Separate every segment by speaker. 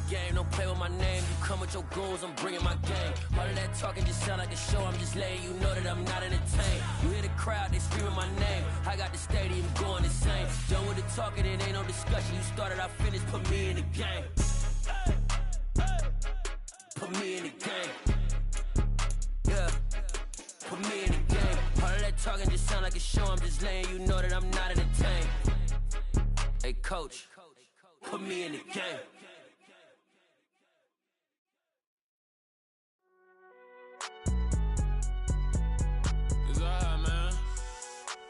Speaker 1: game, don't play with my name. You come with your goons, I'm bringing my game. All of that talking just sound like a show. I'm just letting you know that I'm not entertained. You hear the crowd, they screaming my name. I got the stadium going insane. Done with the talking, it ain't no discussion. You started, I finished, put me in the game. Put me in the game. Yeah. Put me in the game. All of that talking just sound like a show. I'm just letting you know that I'm not entertained. Hey, coach, put me in the game.
Speaker 2: It's all right, man.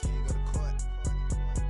Speaker 3: Can you go to court?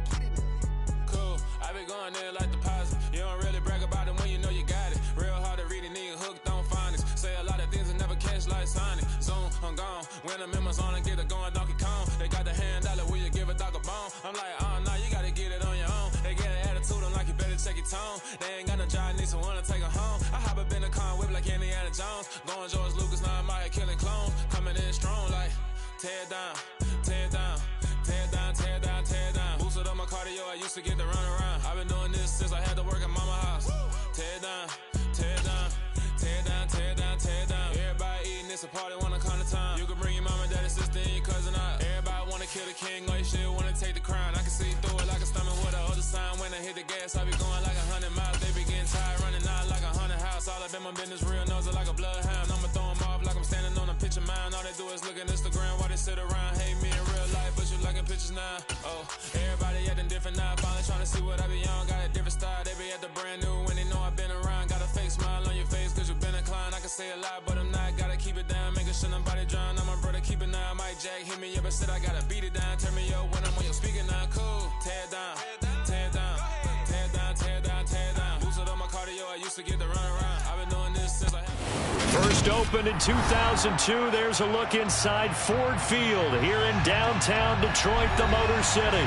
Speaker 3: Get it in.
Speaker 2: Cool. I be going there like deposit. You don't really brag about it when you know you got it. Real hard to read a nigga hooked on finance. Say a lot of things and never catch like Sonic. Zone, I'm gone. When I'm in my zone, I get it going Donkey Kong. They got the hand dollar, will you give a dog a bone? I'm like, oh, no, you gotta get it on your own. They get an attitude, I'm like, you better check your tone. They ain't got no job, need someone to take her home. I hop up in the car, whip like Indiana Jones. Going George Lucas, now I'm out here killing clones. Coming in strong like, tear down, tear down, tear down, tear down, tear down. Boosted up my cardio, I used to get to run around. I've been doing this since I had to work at mama house. Tear down, tear down, tear down, tear down, tear down. Everybody eating, it's a party, wanna come to time. You can bring your mama, daddy, sister, and your cousin out. Everybody wanna kill the king, or you shit wanna take the crown. I can see through it like a stomach with a other sign. When I hit the gas, I be going like 100 miles. They be getting tired, running out like 100 house. All up in my business, real nose like a bloodhound. I'ma throw them off like I'm standing on a picture mound. All they do is look at Instagram while they sit around. Hate me in real life, but you liking pictures now. Oh, everybody acting different now. Finally trying to see what I be on. Got a different style, they be at the brand new when they know I've been around. Got a fake smile on your face cause you been inclined. I can say a lot, but I'm not. Gotta keep it down, making sure nobody drown. I'm my brother, keep it now. Mike Jack hit me up and said I gotta beat it down. Turn me up when I'm on your speaker now. Cool, tear down, tear down, tear down, tear down, tear down. Boosted up my cardio, I used to get to run around. I've been doing this since I had.
Speaker 4: First opened in 2002, there's a look inside Ford Field here in downtown Detroit, the Motor City.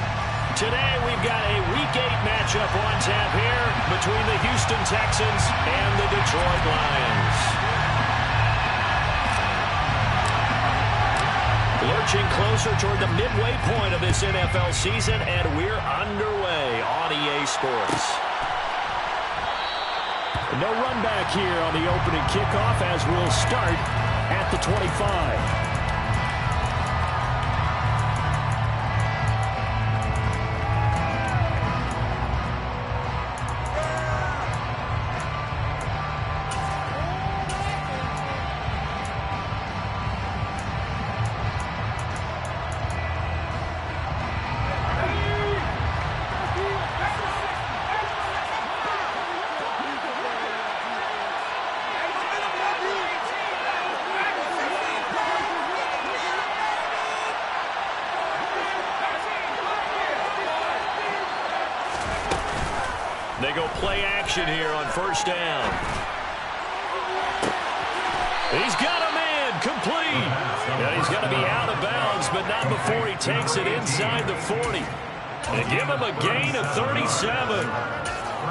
Speaker 4: Today we've got a Week 8 matchup on tap here between the Houston Texans and the Detroit Lions. Lurching closer toward the midway point of this NFL season, and we're underway on EA Sports. No run back here on the opening kickoff as we'll start at the 25. They go play action here on first down. He's got a man complete. And he's going to be out of bounds, but not before he takes it inside the 40. And give him a gain of 37.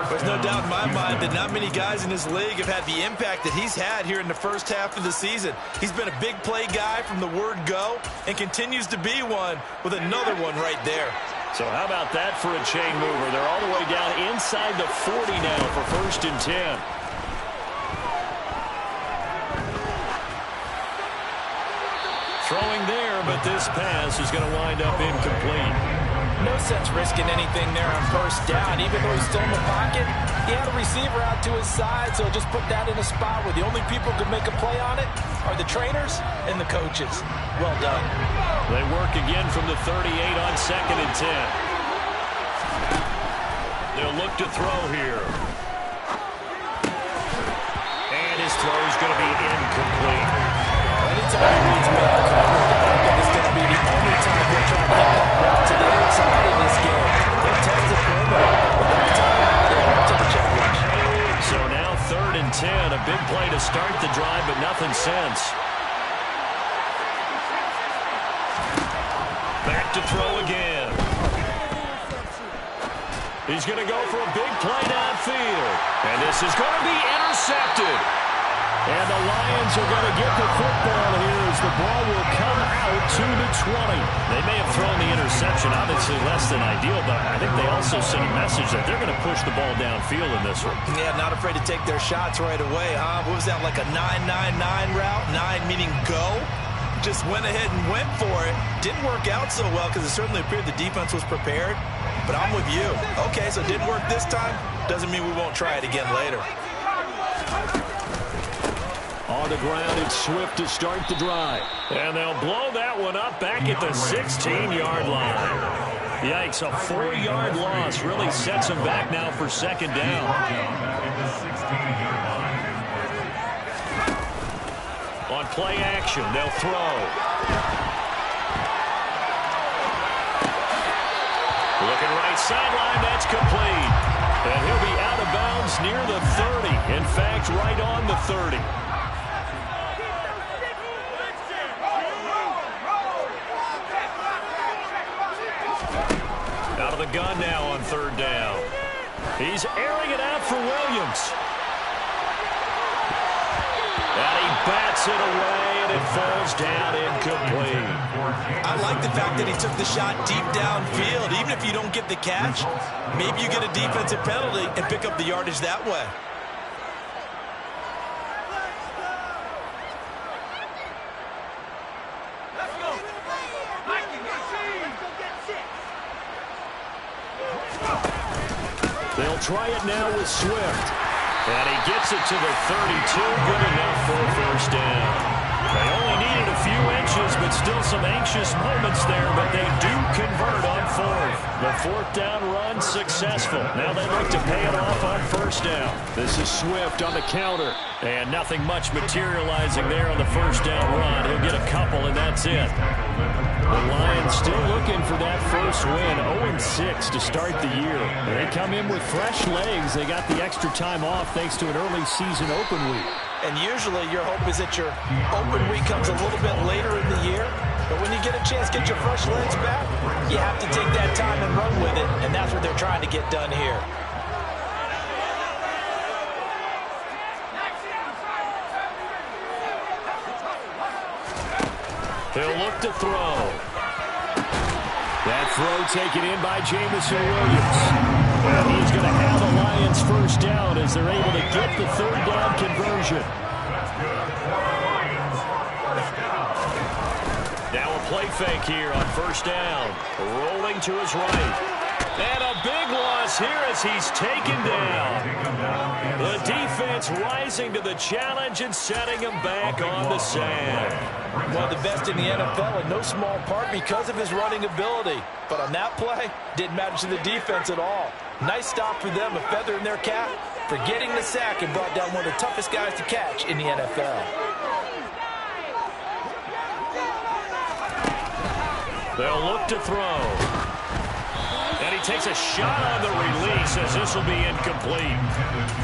Speaker 5: There's no doubt in my mind that not many guys in this league have had the impact that he's had here in the first half of the season. He's been a big play guy from the word go and continues to be one with another one right there.
Speaker 4: So how about that for a chain mover? They're all the way down inside the 40 now for first and 10. Throwing there, but this pass is going to wind up incomplete.
Speaker 6: No sense risking anything there on first down. Even though he's still in the pocket, he had a receiver out to his side, so just put that in a spot where the only people who can make a play on it are the trainers and the coaches. Well done.
Speaker 4: They work again from the 38 on second and 10. They'll look to throw here. And his throw is going to be incomplete.
Speaker 6: Anytime he reads man coverage, that is going to be the only time they're trying to get that route to the outside in this game. They've tested perimeter, but every time they're up to the check rush.
Speaker 4: So now third and 10, a big play to start the drive, but nothing since. Back to throw again. He's going to go for a big play downfield. And this is going to be intercepted. And the Lions are going to get the football here as the ball will come out to the 20. They may have thrown the interception interception, obviously less than ideal, but I think they also sent a message that they're going to push the ball downfield in this one.
Speaker 5: Yeah, not afraid to take their shots right away, huh? What was that, like a 9-9-9 route? 9 meaning go? Just went ahead and went for it. Didn't work out so well because it certainly appeared the defense was prepared. But I'm with you. Okay, so it didn't work this time. Doesn't mean we won't try it again later.
Speaker 4: On the ground, it's Swift to start the drive. And they'll blow that one up back at the 16-yard line. Yikes, a 4-yard loss really sets them back now for second down. On play action, they'll throw. Looking right sideline, that's complete. And he'll be out of bounds near the 30. In fact, right on the 30. Out of the gun now on third down. He's airing it out for Williams. And he bats it away, and it falls down incomplete.
Speaker 5: I like the fact that he took the shot deep downfield. Even if you don't get the catch, maybe you get a defensive penalty and pick up the yardage that way.
Speaker 4: They'll try it now with Swift. And he gets it to the 32. Good enough for a first down. They only needed a few inches, but still some anxious moments there, but they do convert on fourth. The fourth down run successful. Now they look to pay it off on first down. This is Swift on the counter. And nothing much materializing there on the first down run. He'll get a couple, and that's it. The Lions still looking for that first win, 0-6 to start the year. They come in with fresh legs. They got the extra time off thanks to an early season open week.
Speaker 5: And usually your hope is that your open week comes a little bit later in the year. But when you get a chance to get your fresh legs back, you have to take that time and run with it. And that's what they're trying to get done here.
Speaker 4: He'll look to throw. That throw taken in by Jameson Williams. And he's going to have the Lions first down as they're able to get the third down conversion. Now a play fake here on first down. Rolling to his right. And a big loss here as he's taken down. The defense rising to the challenge and setting him back on the sand.
Speaker 5: One of the best in the NFL in no small part because of his running ability. But on that play, didn't matter to the defense at all. Nice stop for them, a feather in their cap for getting the sack and brought down one of the toughest guys to catch in the NFL.
Speaker 4: They'll look to throw. And he takes a shot on the release as this will be incomplete.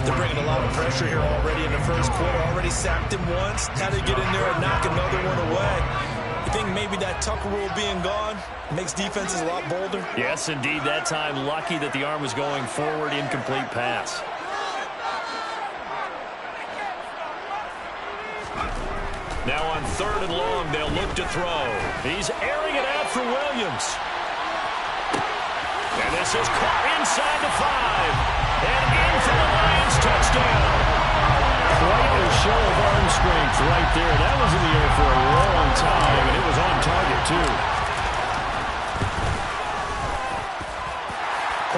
Speaker 5: They're bringing a lot of pressure here already in the first quarter. Already sacked him once. Had to get in there and knock another one away. You think maybe that Tucker rule being gone makes defenses a lot bolder?
Speaker 4: Yes, indeed. That time lucky that the arm was going forward. Incomplete pass. Now on third and long, they'll look to throw. He's airing it out for Williams. And this is caught inside the 5. And in for the Lions touchdown. Quite a show of arm strength right there. That was in the air for a long time, and it was on target, too.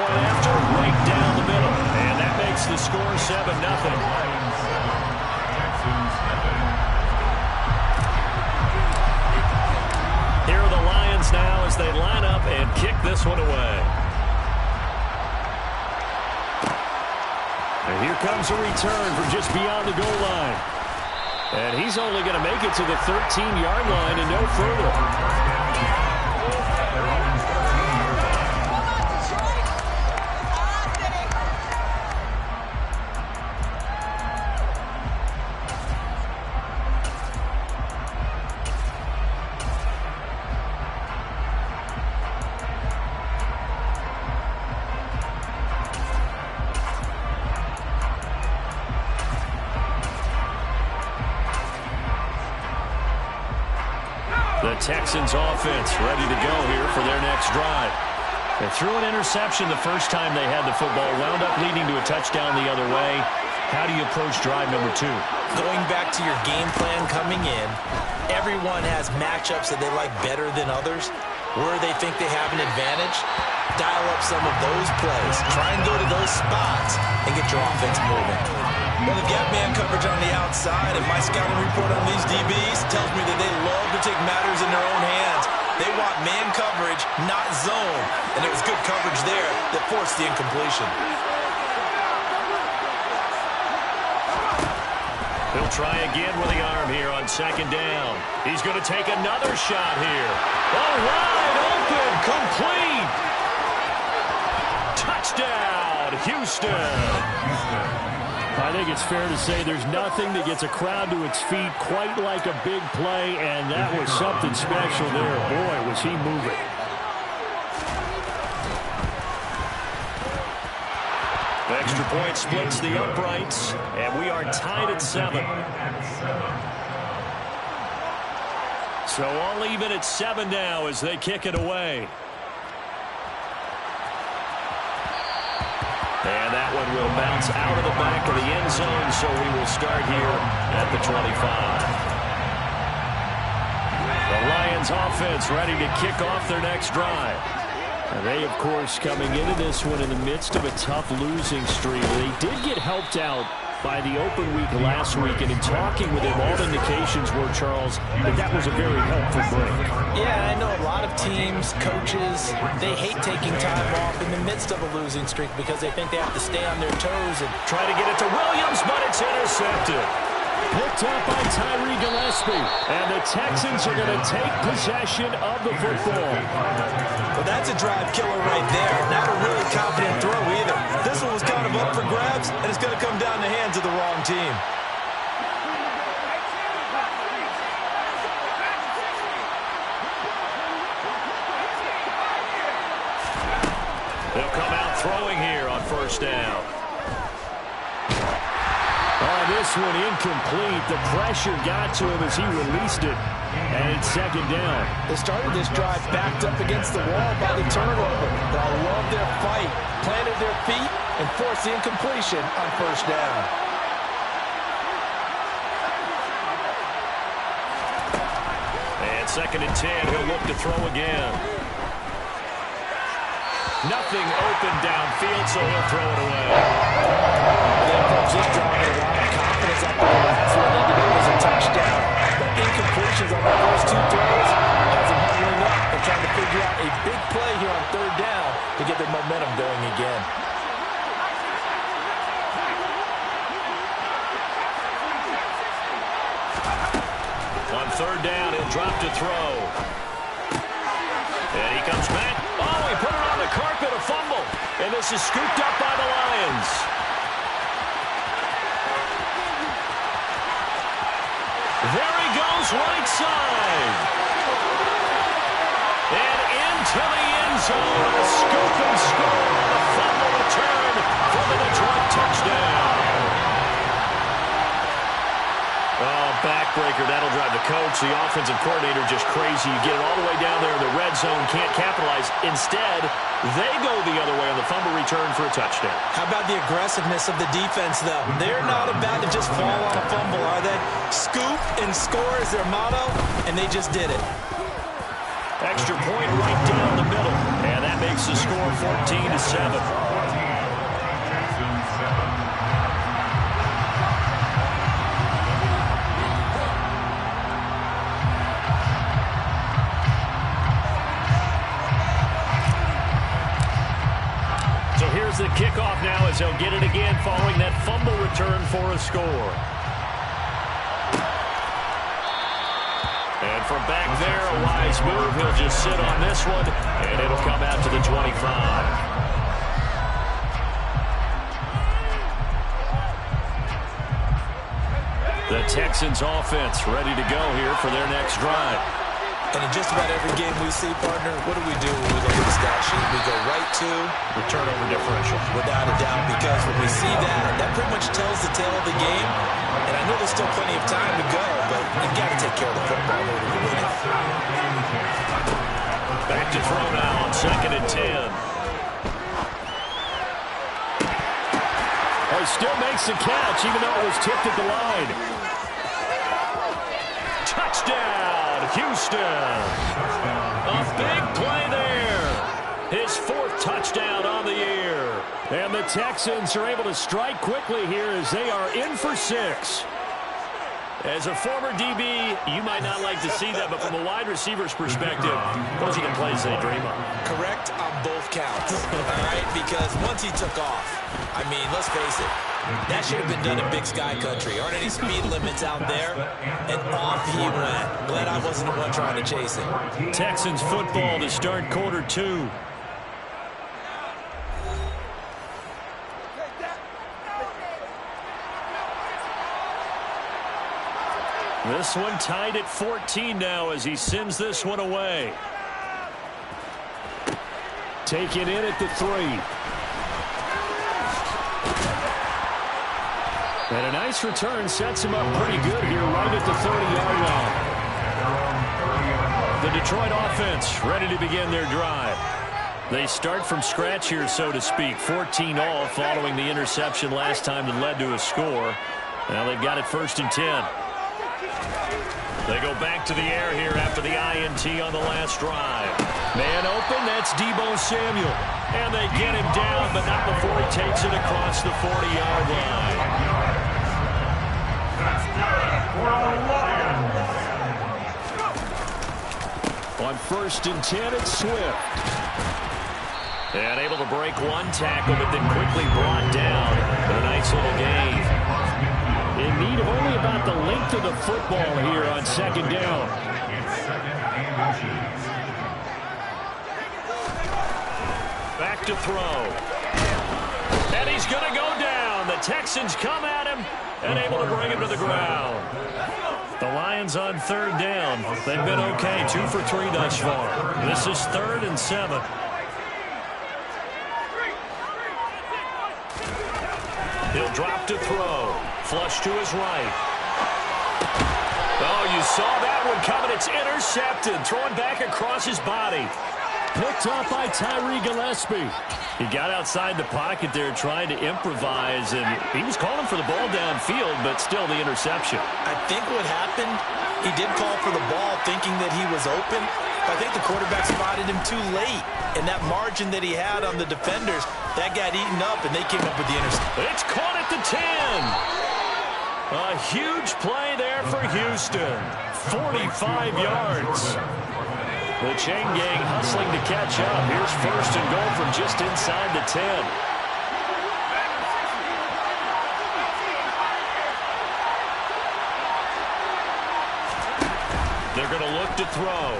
Speaker 4: Point after, right down the middle. And that makes the score 7-0. Here are the Lions now as they line up and kick this one away. And here comes a return from just beyond the goal line. And he's only going to make it to the 13-yard line and no further. The Texans offense ready to go here for their next next drive. They threw an interception the first time they had the football, wound up leading to a touchdown the other way. How do you approach drive number 2?
Speaker 6: Going back to your game plan coming in, everyone has matchups that they like better than others. Where they think they have an advantage, dial up some of those plays. Try and go to those spots and get your offense moving.
Speaker 5: Well, they've got man coverage on the outside, and my scouting report on these DBs tells me that they love to take matters in their own hands. They want man coverage, not zone. And it was good coverage there that forced the incompletion.
Speaker 4: He'll try again with the arm here on second down. He's going to take another shot here. Oh, wide open, complete. Touchdown, Houston.
Speaker 7: I think it's fair to say there's nothing that gets a crowd to its feet quite like a big play, and that was something special there. Boy, was he moving.
Speaker 4: Extra point splits the uprights, and we are tied at 7. So all even at 7 now as they kick it away. And that one will bounce out of the back of the end zone, so we will start here at the 25. The Lions offense ready to kick off their next drive. And they, of course, coming into this one in the midst of a tough losing streak. They did get helped out by the open week last week, and in talking with him, all indications were, Charles, that was a very helpful break.
Speaker 6: Yeah, I know a lot of teams, coaches, they hate taking time off in the midst of a losing streak because they think they have to stay on their toes and
Speaker 4: try to get it to Williams, but it's intercepted.
Speaker 7: Picked up by Tyree Gillespie.
Speaker 4: And the Texans are going to take possession of the football.
Speaker 5: Well, that's a drive killer right there. Not a really confident throw either. This one was kind of up for grabs, and it's going to come down the hands of the wrong team.
Speaker 4: They'll come out throwing here on first down.
Speaker 7: This one incomplete. The pressure got to him as he released it. And it's second down.
Speaker 6: They started this drive backed up against the wall by the turnover. But I love their fight. Planted their feet and forced the incompletion on first down.
Speaker 4: And second and 10. He'll look to throw again. Nothing open downfield, so he'll throw it away.
Speaker 6: They approach this drive with a lot of confidence after the last one ended up as a touchdown. But incompletions on the first 2 throws has them huddling up and trying to figure out a big play here on third down to get their momentum going again.
Speaker 4: On third down, he'll drop to throw. And he comes back. Oh, he put it on the carpet, a fumble. And this is scooped up by the Lions. There he goes, right side. And into the end zone, a scoop and score on a fumble return for the Detroit touchdown. Oh, backbreaker. That'll drive the coach, the offensive coordinator, just crazy. You get it all the way down there in the red zone, can't capitalize. Instead, they go the other way on the fumble return for a touchdown.
Speaker 5: How about the aggressiveness of the defense, though? They're not about to just fall on a fumble, are they? Scoop and score is their motto, and they just did it.
Speaker 4: Extra point right down the middle, and that makes the score 14-7. The kickoff now as they'll get it again following that fumble return for a score. And from back there, a wise move. He'll just sit on this one, and it'll come out to the 25. The Texans offense ready to go here for their next drive.
Speaker 5: And in just about every game we see, partner, what do we do when we look at the stat sheet? We go right to
Speaker 4: the turnover differential.
Speaker 5: Without a doubt, because when we see that, that pretty much tells the tale of the game. And I know there's still plenty of time to go, but you've got to take care of the football in order to win it.
Speaker 4: Back to throw now on 2nd and 10. He still makes the catch, even though it was tipped at the line. Touchdown, Houston. A big play there. His 4th touchdown on the year. And the Texans are able to strike quickly here as they are in for 6. As a former DB, you might not like to see that, but from a wide receiver's perspective, those are the plays they dream of.
Speaker 6: Correct on both counts, all right? Because once he took off, I mean, let's face it, that should have been done in Big Sky Country. Aren't any speed limits out there? And off he went. Glad I wasn't the one trying to chase him.
Speaker 4: Texans football to start quarter 2. This one tied at 14 now as he sends this one away. Taken in at the 3. And a nice return sets him up pretty good here right at the 30-yard line. The Detroit offense ready to begin their drive. They start from scratch here, so to speak. 14-all following the interception last time that led to a score. Now they've got it 1st and 10. They go back to the air here after the INT on the last drive. Man open, that's Deebo Samuel. And they get him down, but not before he takes it across the 40-yard line. On 1st and 10, it's Swift. And able to break one tackle, but then quickly brought down. A nice little gain. In need of only about the length of the football here on 2nd down. Back to throw. And he's going to go down. The Texans come at him and able to bring him to the ground. The Lions on 3rd down. They've been okay. 2 for 3 thus far. This is 3rd and 7. He'll drop to throw. Flush to his right. Oh, you saw that one coming. It's intercepted. Throwing back across his body. Picked up by Tyree Gillespie. He got outside the pocket there trying to improvise, and he was calling for the ball downfield, but still the interception.
Speaker 6: I think what happened, he did call for the ball thinking that he was open. I think the quarterback spotted him too late, and that margin that he had on the defenders, that got eaten up, and they came up with the interception.
Speaker 4: It's caught at the 10. A huge play there for Houston. 45 yards. The chain gang hustling to catch up. Here's 1st and goal from just inside the 10. They're going to look to throw.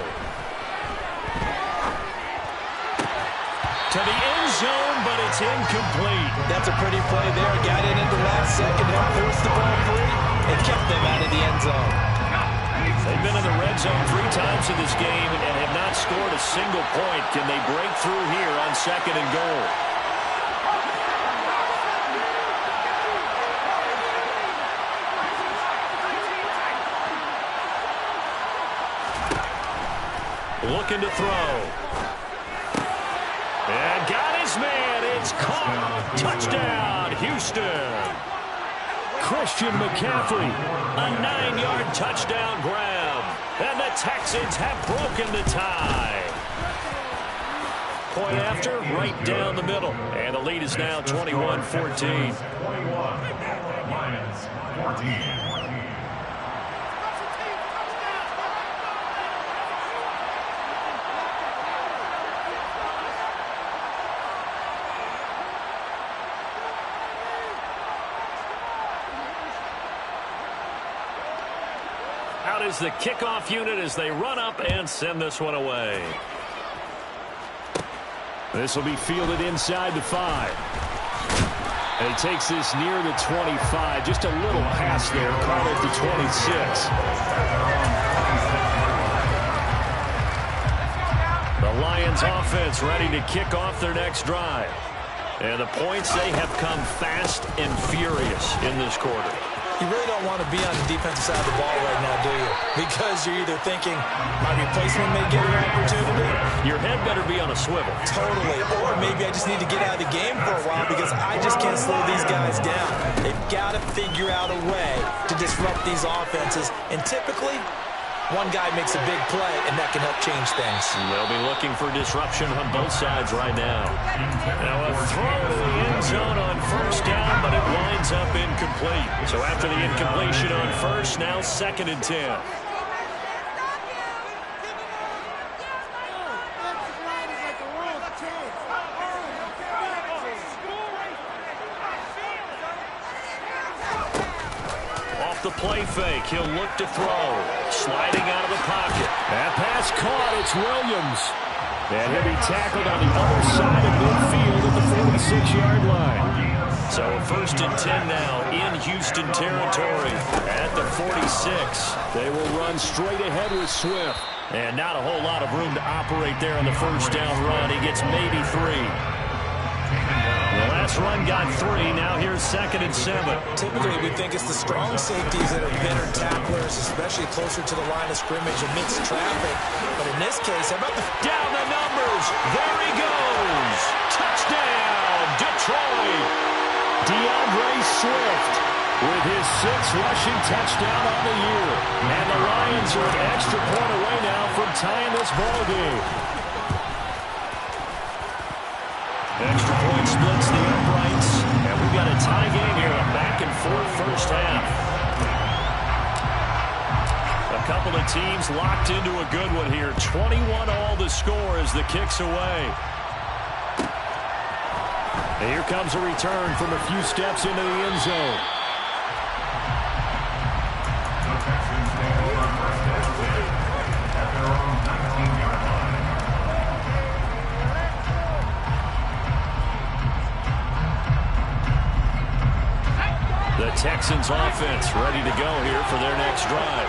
Speaker 4: To the end zone, but it's incomplete.
Speaker 6: That's a pretty play there. Got it in the last second, helped force the ball free, and kept them out of the end zone.
Speaker 4: They've been in the red zone 3 times in this game and have not scored a single point. Can they break through here on 2nd and goal? Looking to throw. And got his man. It's caught. Touchdown, Houston. Christian McCaffrey, a 9-yard touchdown grab. And the Texans have broken the tie. Point after, right down the middle. And the lead is now 21-14.
Speaker 8: Lions, 14.
Speaker 4: Out is the kickoff unit as they run up and send this one away. This will be fielded inside the 5. And he takes this near the 25. Just a little pass there. Caught at the 26. The Lions offense ready to kick off their next drive. And the points, they have come fast and furious in this quarter.
Speaker 6: You really don't want to be on the defensive side of the ball right now, do you? Because you're either thinking, my replacement may get an opportunity.
Speaker 7: Your head better be on a swivel.
Speaker 6: Totally. Or maybe I just need to get out of the game for a while because I just can't slow these guys down. They've got to figure out a way to disrupt these offenses. And typically, one guy makes a big play, and that can help change things.
Speaker 7: They'll be looking for disruption on both sides right now. Now a throw to the end zone on first down, but it winds up incomplete. So after the incompletion on first, now 2nd and 10. The play fake. He'll look to throw. Sliding out of the pocket. That pass caught. It's Williams. And he'll be tackled on the other side of midfield at the 46-yard line. So 1st and 10 now in Houston territory at the 46. They will run straight ahead with Swift. And not a whole lot of room to operate there on the first down run. He gets maybe 3. The last run got 3. Now here's 2nd and 7.
Speaker 6: Typically, we think it's the strong safeties that are better tacklers, especially closer to the line of scrimmage amidst traffic. But in this case, how about the...
Speaker 7: Down the numbers. There he goes. Touchdown, Detroit. DeAndre Swift with his 6th rushing touchdown on the year. And the Lions are an extra point away now from tying this ball game. Extra point splits the uprights, and we've got a tie game here, a back-and-forth first half. A couple of teams locked into a good one here. 21-all the score as the kick's away. And here comes a return from a few steps into the end zone. The Texans offense ready to go here for their next drive.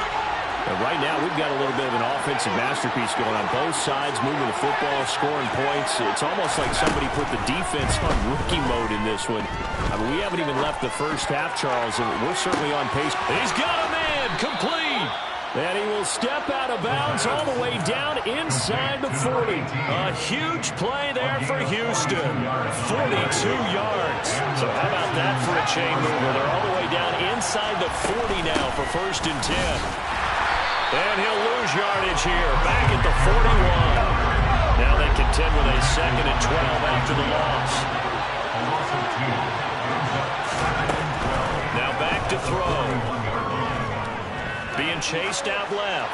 Speaker 7: And right now, we've got a little bit of an offensive masterpiece going on both sides, moving the football, scoring points. It's almost like somebody put the defense on rookie mode in this one. I mean, we haven't even left the first half, Charles, and we're certainly on pace. He's got a man, complete. And he will step out of bounds all the way down inside the 40. A huge play there for Houston. 42 yards. So how about that for a chain mover? They're all the way down inside the 40 now for 1st and 10. And he'll lose yardage here. Back at the 41. Now they contend with a 2nd and 12 after the loss. Now back to throw. Being chased out left.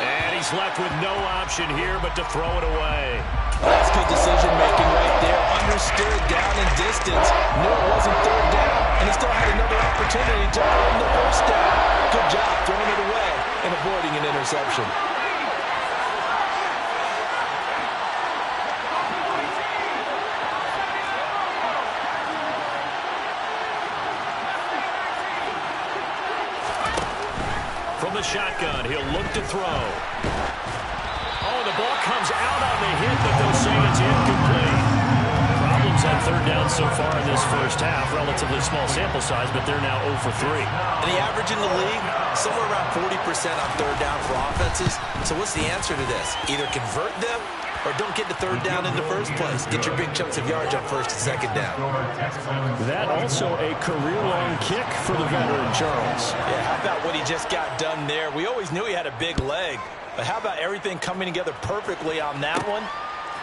Speaker 7: And he's left with no option here but to throw it away.
Speaker 6: That's good decision-making right there. Understood down and distance. Knew it wasn't 3rd down, and he still had another opportunity to earn the 1st down. Good job throwing it away and avoiding an interception.
Speaker 7: From the shotgun, he'll look to throw. Oh, the ball comes out on the hit, but they'll say it's incomplete. Problems at 3rd down so far in this first half. Relatively small sample size, but they're now 0 for 3.
Speaker 6: And the average in the league, somewhere around 40% on 3rd down for offenses. So what's the answer to this? Either convert them or don't get to 3rd down in the first place. Get your big chunks of yards on 1st and 2nd down.
Speaker 7: That also a career-long kick for the veteran, Charles.
Speaker 6: Yeah, how about what he just got done there? We always knew he had a big leg, but how about everything coming together perfectly on that one?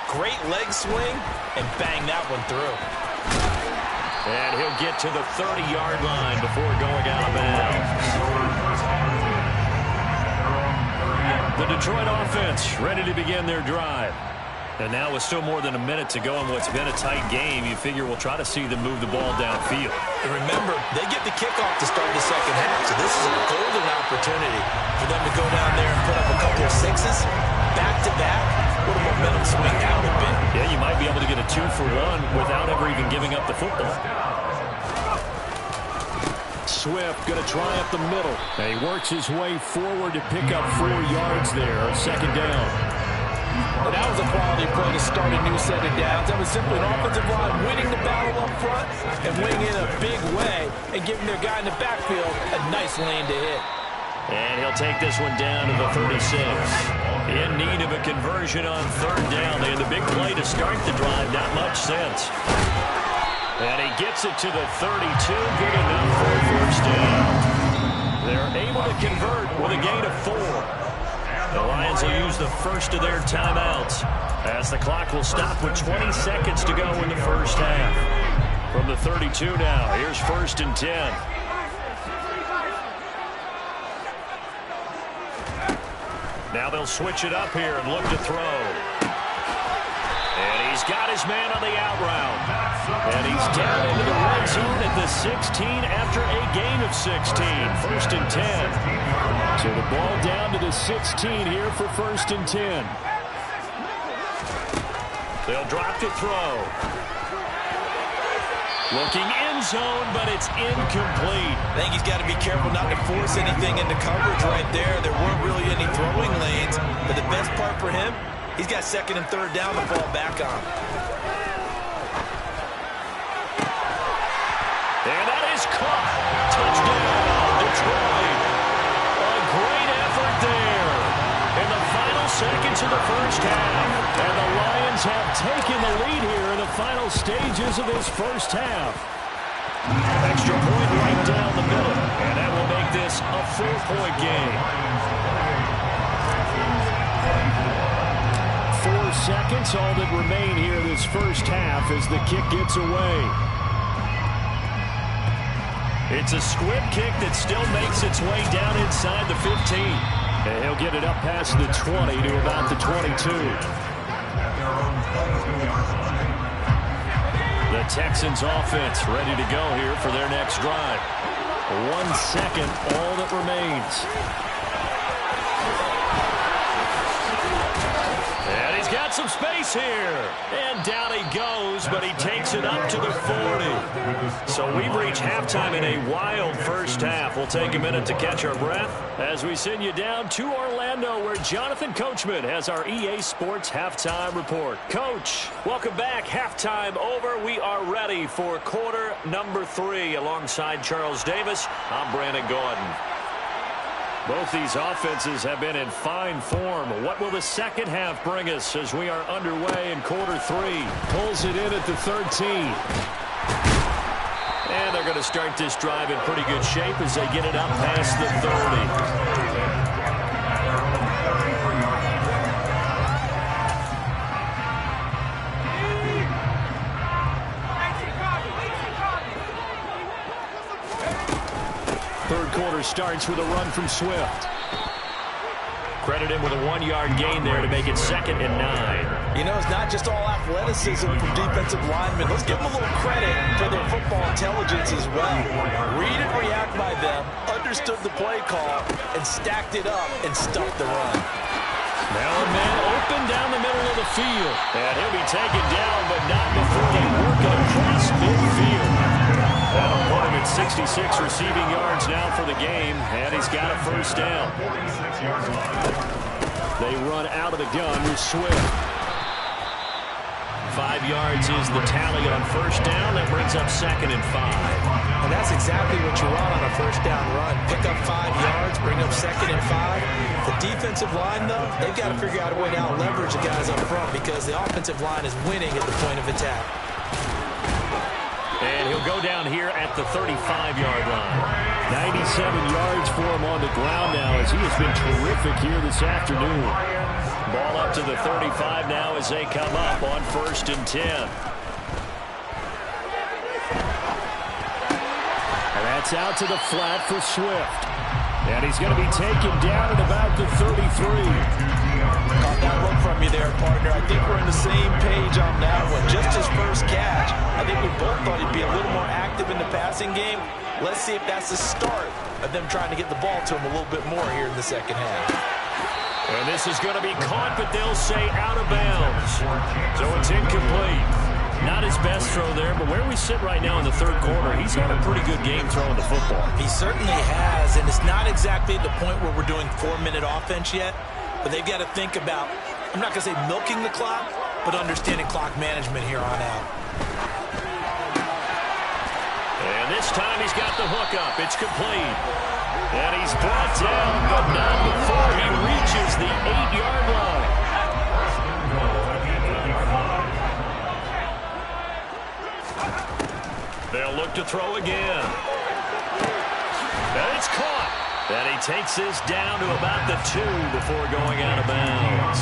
Speaker 6: Great leg swing, and bang that one through.
Speaker 7: And he'll get to the 30-yard line before going out of bounds. The Detroit offense ready to begin their drive. And now with still more than a minute to go in what's been a tight game, you figure we'll try to see them move the ball downfield.
Speaker 6: And remember, they get the kickoff to start the second half, so this is a golden opportunity for them to go down there and put up a couple of 6s, back-to-back. What a momentum swing that would be.
Speaker 7: Yeah, you might be able to get a 2-for-1 without ever even giving up the football. Swift going to try up the middle. And he works his way forward to pick up 4 yards there on 2nd down.
Speaker 6: And that was a quality play to start a new set of downs. That was simply an offensive line winning the battle up front and winning in a big way and giving their guy in the backfield a nice lane to hit.
Speaker 4: And he'll take this one down to the 36. In need of a conversion on third down. They had the big play to start the drive. Not much sense. And he gets it to the 32. Good enough for a first down. They're able to convert with a gain of 4. The Lions will use the first of their timeouts as the clock will stop with 20 seconds to go in the first half. From the 32 now, here's 1st and 10. Now they'll switch it up here and look to throw. And he's got his man on the out route. And he's down into the red zone at the 16 after a gain of 16. 1st and 10. So the ball down to the 16 here for 1st and 10. They'll drop to throw. Looking end zone, but it's incomplete.
Speaker 5: I think he's got to be careful not to force anything into coverage right there. There weren't really any throwing lanes, but the best part for him, he's got 2nd and 3rd down to fall back on.
Speaker 4: And that is caught. Touchdown, Detroit. A great effort there in the final seconds of the first half. And the Lions have taken the lead here in the final stages of this first half. Extra point right down the middle. And that will make this a 4-point game. 4 seconds, all that remain here this first half as the kick gets away. It's a squib kick that still makes its way down inside the 15. And he'll get it up past the 20 to about the 22. The Texans offense ready to go here for their next drive. 1 second, all that remains. And he's got some space here. And down he goes, but he takes it up to the 40. So we've reached halftime in a wild first half. We'll take a minute to catch our breath as we send you down to Orlando, where Jonathan Coachman has our EA Sports Halftime Report. Coach, welcome back. Halftime over. We are ready for quarter number 3. Alongside Charles Davis, I'm Brandon Gordon. Both these offenses have been in fine form. What will the second half bring us as we are underway in quarter 3? Pulls it in at the 13. And they're going to start this drive in pretty good shape as they get it up past the 30. Third quarter starts with a run from Swift. Credit him with a 1-yard gain there to make it 2nd and 9.
Speaker 6: You know, it's not just all athleticism from defensive linemen. Let's give them a little credit for their football intelligence as well. Read and react by them, understood the play call, and stacked it up and stuffed the run.
Speaker 4: Now a man open down the middle of the field. And he'll be taken down, but not before they work it across midfield. That'll put him at 66 receiving yards now for the game, and he's got a first down. They run out of the gun with Swift. 5 yards is the tally on first down. That brings up 2nd and 5.
Speaker 6: And that's exactly what you want on a first down run. Pick up 5 yards, bring up 2nd and 5. The defensive line, though, they've got to figure out a way to out-leverage the guys up front because the offensive line is winning at the point of attack.
Speaker 4: And he'll go down here at the 35-yard line. 97 yards for him on the ground now as he has been terrific here this afternoon. Ball up to the 35 now as they come up on 1st and 10. And that's out to the flat for Swift. And he's going to be taken down at about the 33.
Speaker 6: Caught that look from you there, partner. I think we're on the same page on that one. Just his first catch. I think we both thought he'd be a little more active in the passing game. Let's see if that's the start of them trying to get the ball to him a little bit more here in the second half.
Speaker 4: And this is going to be caught, but they'll say out of bounds. So it's incomplete. Not his best throw there, but where we sit right now in the third quarter, he's had a pretty good game throwing the football.
Speaker 6: He certainly has, and it's not exactly at the point where we're doing 4-minute offense yet, but they've got to think about I'm not going to say milking the clock, but understanding clock management here on out.
Speaker 4: And this time he's got the hook up. It's complete. And he's brought down, but not before he reaches the 8-yard line. They'll look to throw again. And it's caught. And he takes this down to about the 2 before going out of bounds.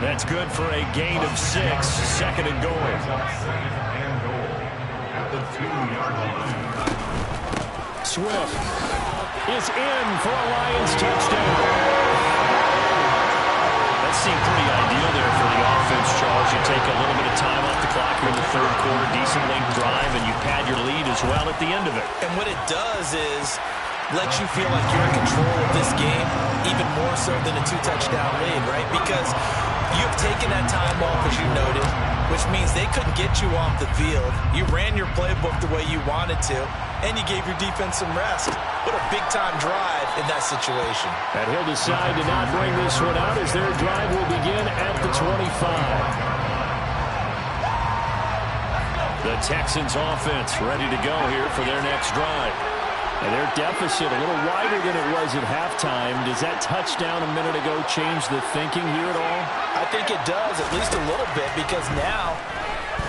Speaker 4: That's good for a gain of 6, second and going. Swift is in for a Lions touchdown. That seemed pretty ideal there for the offense, Charles. You take a little bit of time off the clock here in the third quarter, decent length drive, and you pad your lead as well at the end of it.
Speaker 6: And what it does is lets you feel like you're in control of this game, even more so than a 2-touchdown lead, right? Because you've taken that time off, as you noted, which means they couldn't get you off the field. You ran your playbook the way you wanted to, and you gave your defense some rest. What a big-time drive in that situation.
Speaker 4: And he'll decide to not bring this one out as their drive will begin at the 25. The Texans offense ready to go here for their next drive. And their deficit a little wider than it was at halftime. Does that touchdown a minute ago change the thinking here at all?
Speaker 6: I think it does, at least a little bit, because now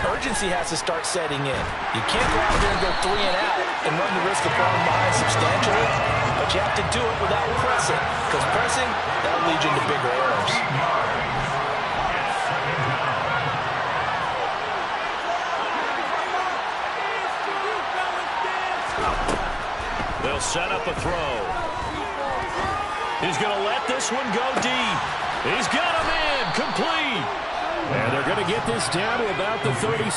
Speaker 6: urgency has to start setting in. You can't go out there and go 3 and out and run the risk of falling behind substantially, but you have to do it without pressing, because pressing, that'll lead you into bigger errors.
Speaker 4: They'll set up a throw. He's going to let this one go deep. He's got him in, complete. And they're going to get this down to about the 37.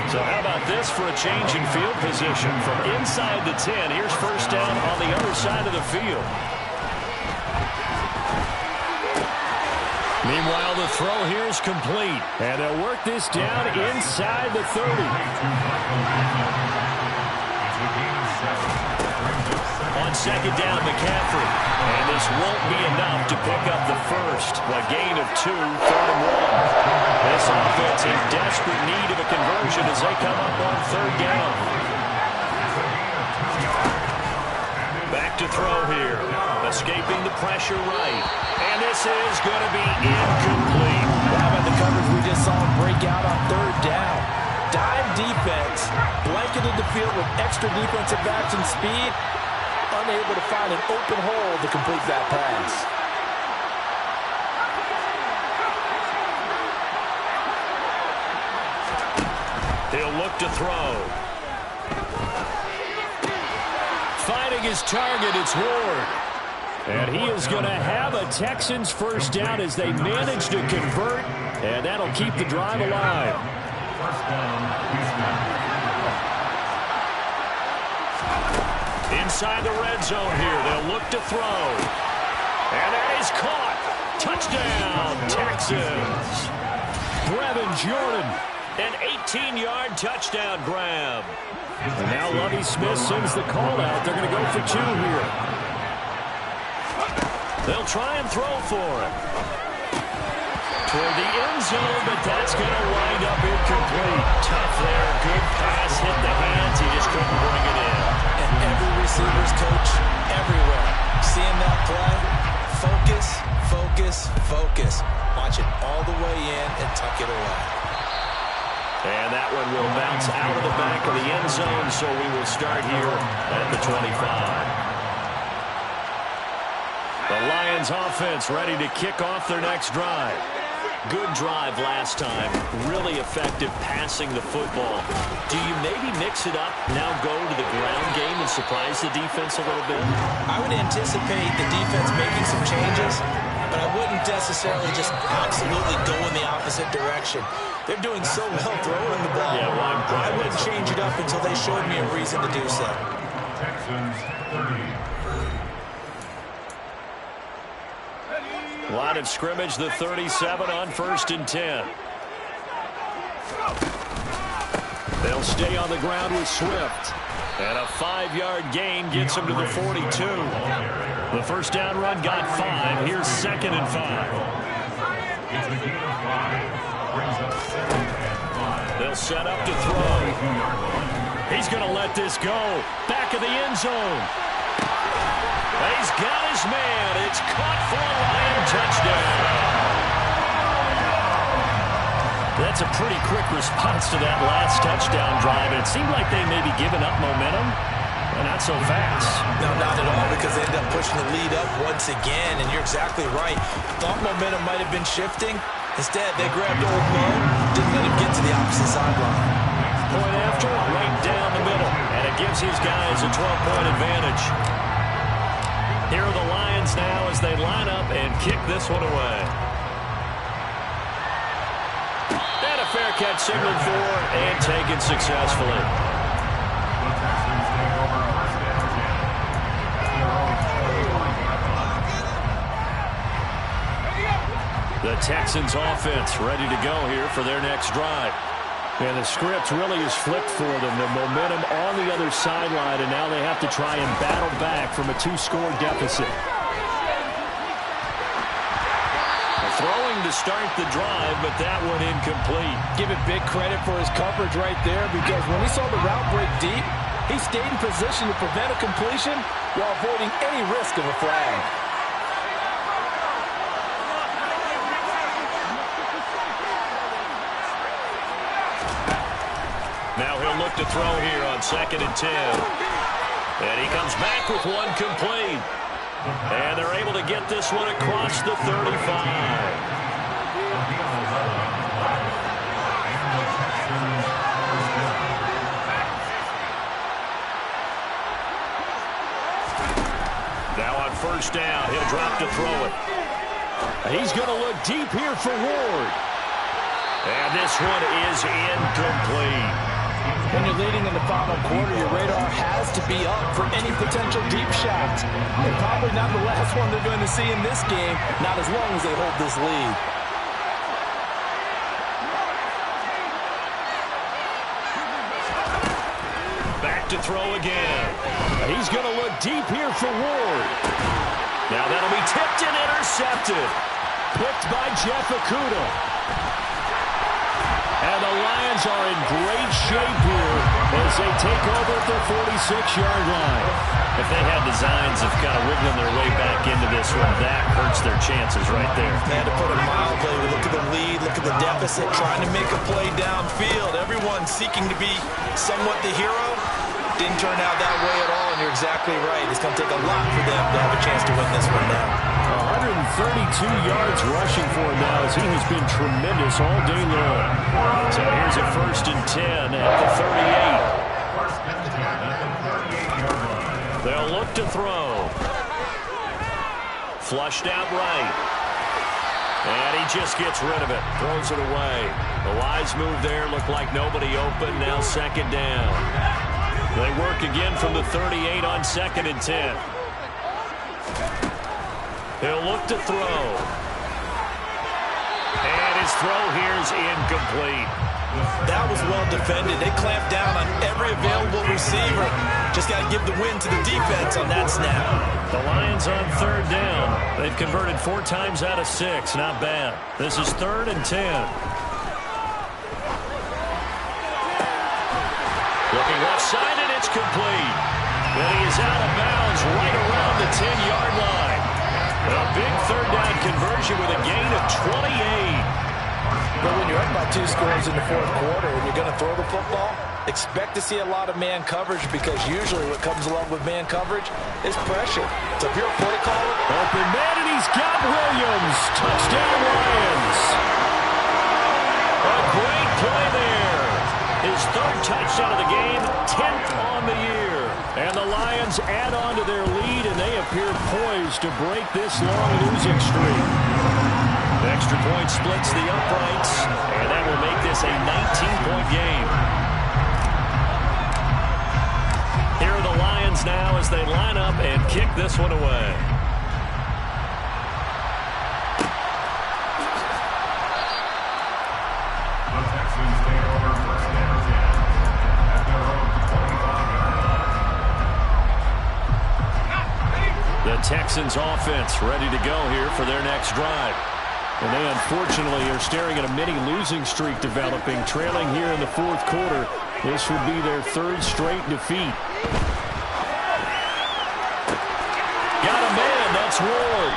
Speaker 4: So how about this for a change in field position from inside the 10. Here's first down on the other side of the field. Meanwhile, the throw here is complete. And they'll work this down inside the 30. On second down, McCaffrey. And this won't be enough to pick up the first. A gain of 2, 3rd and 1. This offense in desperate need of a conversion as they come up on 3rd down. Back to throw here. Escaping the pressure right. And this is going to be incomplete.
Speaker 6: How about the coverage we just saw him break out on 3rd down? Dime defense, blanketed the field with extra defensive backs and speed, unable to find an open hole to complete that pass.
Speaker 4: He'll look to throw. Finding his target, it's Ward. And he is going to have a Texans first down as they manage to convert, and that'll keep the drive alive. Inside the red zone here, they'll look to throw. And that is caught. Touchdown, Texans. Brevin Jordan, an 18-yard touchdown grab. And now Lovie Smith sends the call out. They're going to go for 2 here. They'll try and throw for it. Toward the end zone, but that's going to wind up incomplete. Tough there. Good pass. Hit the hands. He just couldn't bring it in.
Speaker 6: And every receiver's coach everywhere. Seeing that play, focus, focus, focus. Watch it all the way in and tuck it away.
Speaker 4: And that one will bounce out of the back of the end zone, so we will start here at the 25. The Lions offense ready to kick off their next drive. Good drive last time. Really effective passing the football. Do you maybe mix it up, now go to the ground game and surprise the defense a little bit?
Speaker 6: I would anticipate the defense making some changes, but I wouldn't necessarily just absolutely go in the opposite direction. They're doing so well throwing the ball.
Speaker 4: Yeah, well,
Speaker 6: I wouldn't change it up until they showed me a reason to do so.
Speaker 3: Texans 30.
Speaker 4: Line of scrimmage, the 37 on 1st and 10. They'll stay on the ground with Swift. And a 5-yard gain gets him to the 42. The first down run got 5. Here's 2nd and 5. They'll set up to throw. He's going to let this go. Back of the end zone. He's got his man. It's caught for a Lion touchdown. That's a pretty quick response to that last touchdown drive. And it seemed like they may be giving up momentum. But not so fast.
Speaker 5: No, not at all, because they end up pushing the lead up once again. And you're exactly right. Thought momentum might have been shifting. Instead, they grabbed Old Mo, didn't let him get to the opposite sideline.
Speaker 4: Point after, right down the middle. And it gives these guys a 12-point advantage. Here are the Lions now as they line up and kick this one away. And a fair catch signaled for and taken successfully. The Texans offense ready to go here for their next drive. And the script really is flipped for them. The momentum on the other sideline, and now they have to try and battle back from a 2-score deficit. Throwing to start the drive, but that one incomplete.
Speaker 6: Give it big credit for his coverage right there, because when he saw the route break deep, he stayed in position to prevent a completion while avoiding any risk of a flag.
Speaker 4: Now he'll look to throw here on 2nd and 10. And he comes back with one complete. And they're able to get this one across the 35. Now on 1st down, he'll drop to throw it. He's going to look deep here for Ward. And this one is incomplete.
Speaker 6: When you're leading in the final quarter, your radar has to be up for any potential deep shots. And probably not the last one they're going to see in this game, not as long as they hold this lead.
Speaker 4: Back to throw again. He's going to look deep here for Ward. Now that'll be tipped and intercepted. Picked by Jeff Okudah. And the Lions are in great shape here as they take over at their 46-yard line. If they had designs of kind of wiggling their way back into this one, that hurts their chances right there.
Speaker 5: Man, to put it mildly, look at the lead, look at the deficit, trying to make a play downfield. Everyone seeking to be somewhat the hero. Didn't turn out that way at all, and you're exactly right. It's going to take a lot for them to have a chance to win this one now.
Speaker 4: 132 yards rushing for him now as he has been tremendous all day long. So here's a 1st and 10 at the 38. They'll look to throw. Flushed out right. And he just gets rid of it. Throws it away. The wise move there. Looked like nobody open. Now 2nd down. They work again from the 38 on 2nd and 10. He'll look to throw. And his throw here is incomplete.
Speaker 5: That was well defended. They clamped down on every available receiver. Just got to give the win to the defense on that snap.
Speaker 4: The Lions on 3rd down. They've converted 4 times out of 6. Not bad. This is 3rd and 10. Looking left side, and it's complete. Then he is out of bounds right around the 10-yard line. A big 3rd down conversion with a gain of 28.
Speaker 6: But when you're up by 2 scores in the 4th quarter and you're going to throw the football, expect to see a lot of man coverage, because usually what comes along with man coverage is pressure. So if you're a play caller,
Speaker 4: open man, and he's got Williams. Touchdown, Lions. A great play there. His 3rd touchdown of the game, 10th on the year. And the Lions add on to their lead, and they appear poised to break this long losing streak. The extra point splits the uprights, and that will make this a 19-point game. Here are the Lions now as they line up and kick this one away. The Texans offense ready to go here for their next drive. And they unfortunately are staring at a mini losing streak developing, trailing here in the fourth quarter. This would be their third straight defeat. Got a man, that's Ward.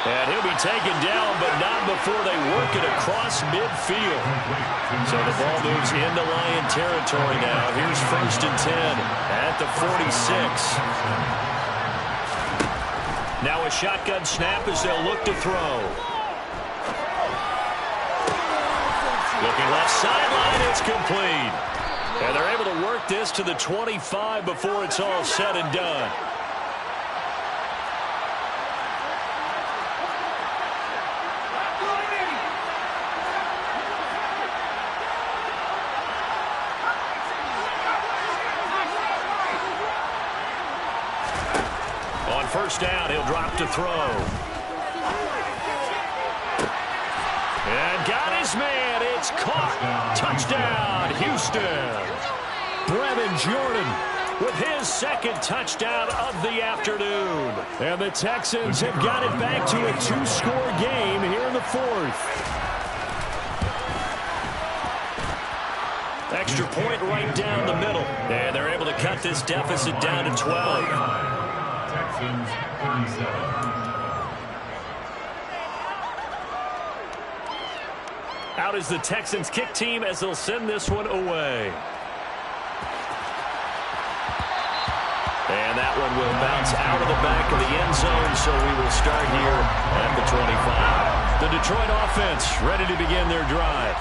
Speaker 4: And he'll be taken down, but not before they work it across midfield. So the ball moves into Lion territory now. Here's 1st and 10 at the 46. Now a shotgun snap as they'll look to throw. Looking left sideline, it's complete. And they're able to work this to the 25 before it's all said and done. On first down, he'll drop to throw. And got his man. It's caught. Touchdown, Houston. Brevin Jordan with his second touchdown of the afternoon. And the Texans have got it back to a 2-score game here in the fourth. Extra point right down the middle. And they're able to cut this deficit down to 12.
Speaker 8: Texans 37.
Speaker 4: Out is the Texans kick team as they'll send this one away. And that one will bounce out of the back of the end zone, so we will start here at the 25. The Detroit offense ready to begin their drive.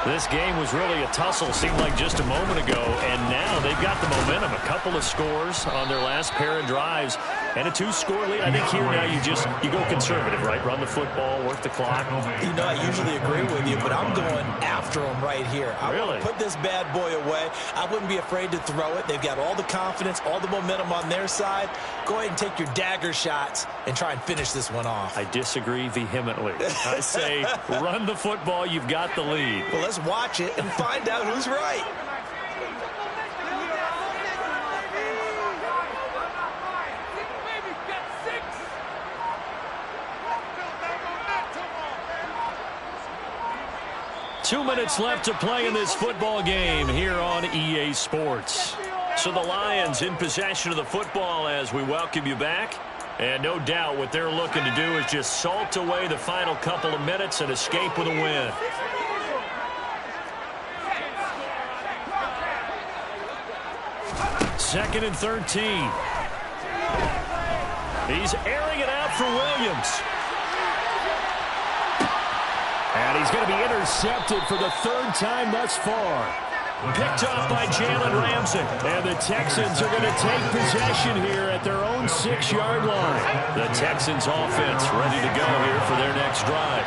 Speaker 4: This game was really a tussle, seemed like just a moment ago, and now they've got the momentum. A couple of scores on their last pair of drives, and a 2-score lead. I think here now you go conservative, right? Run the football, work the clock.
Speaker 6: You know, I usually agree with you, but I'm going after them right here. I want to put this bad boy away. I wouldn't be afraid to throw it. They've got all the confidence, all the momentum on their side. Go ahead and take your dagger shots and try and finish this one off.
Speaker 4: I disagree vehemently. I say run the football. You've got the lead.
Speaker 6: Well, let's watch it and find out who's right.
Speaker 4: Two minutes left to play in this football game here on EA Sports. So the Lions in possession of the football as we welcome you back. And no doubt what they're looking to do is just salt away the final couple of minutes and escape with a win. Second and 13. He's airing it out for Williams. And he's going to be intercepted for the third time thus far. Picked off by Jalen Ramsey. And the Texans are going to take possession here at their own 6-yard line. The Texans offense ready to go here for their next drive.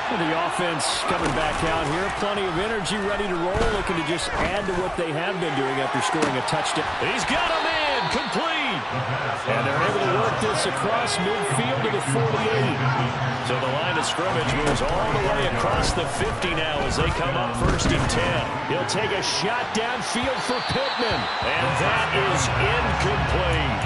Speaker 4: And the offense coming back out here. Plenty of energy, ready to roll, looking to just add to what they have been doing after scoring a touchdown. He's got him in, complete. And they're able to work this across midfield to the 48. So the line of scrimmage moves all the way across the 50 now as they come up 1st and 10. He'll take a shot downfield for Pittman. And that is incomplete.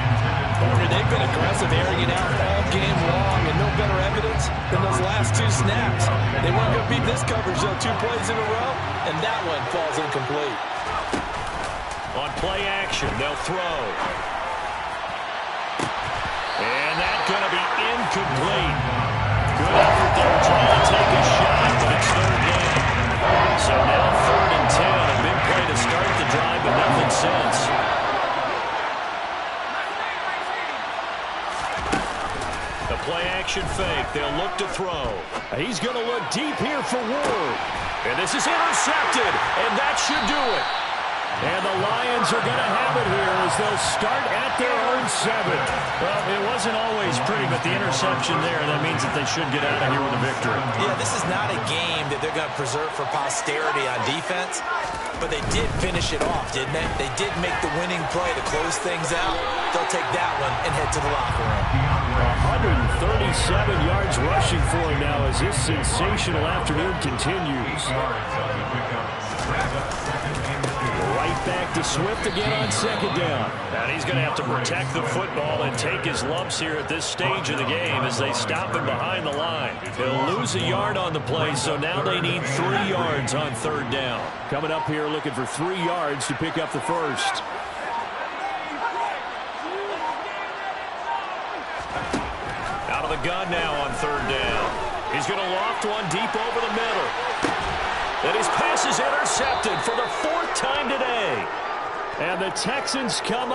Speaker 6: They've been aggressive, airing it out all game long, and no better evidence than those last 2 snaps. They weren't going to beat this coverage, though, 2 plays in a row, and that one falls incomplete.
Speaker 4: On play action, they'll throw. And that's going to be incomplete. Good effort there, trying to take a shot, but it's third down. So now 3rd and 10, a big play to start the drive, but nothing since. The play action fake, they'll look to throw. He's going to look deep here for Ward. And this is intercepted, and that should do it. And the Lions are going to have it here as they'll start at their own 7. Well, it wasn't always pretty, but the interception there, that means that they should get out of here with a victory.
Speaker 6: Yeah, this is not a game that they're going to preserve for posterity on defense, but they did finish it off, didn't they? They did make the winning play to close things out. They'll take that one and head to the locker room.
Speaker 4: 137 yards rushing for him now as this sensational afternoon continues. Right back to Swift again on second down.
Speaker 7: And he's going to have to protect the football and take his lumps here at this stage of the game as they stop him behind the line. He'll lose a yard on the play, so now they need 3 yards on third down.
Speaker 4: Coming up here looking for 3 yards to pick up the first.
Speaker 7: Out of the gun now on third down. He's going to loft one deep over the middle. And his pass is intercepted for the 4th time today.
Speaker 4: And the Texans come